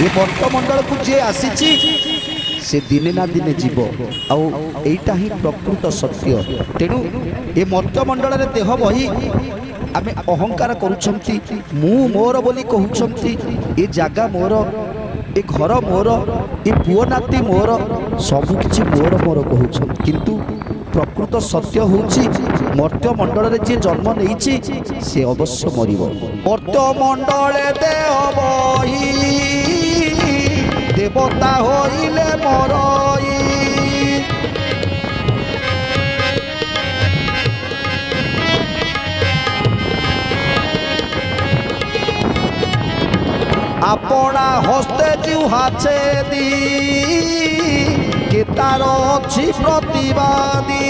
ये मर्तमंडल को जे आसी से दिने ना दिने जीव आईटा ही प्रकृत सत्य। तेणु ये मर्तमंडल रे देह बही आमे अहंकार करूछंती मु मोर बोली कहउछंती ए जागा मोर ए घर मोर ए पुओ नाती मोर सब किछि मोर मोर कहउछन किंतु प्रकृत सत्य होउछि मर्त्यमंडल रे जे जन्म नेइछि से अवश्य मरिबो। मर्त्यमंडल देह बही देवता होइले मरई अपना हस्ते जुहा छेदी के तार अछि प्रतिवादी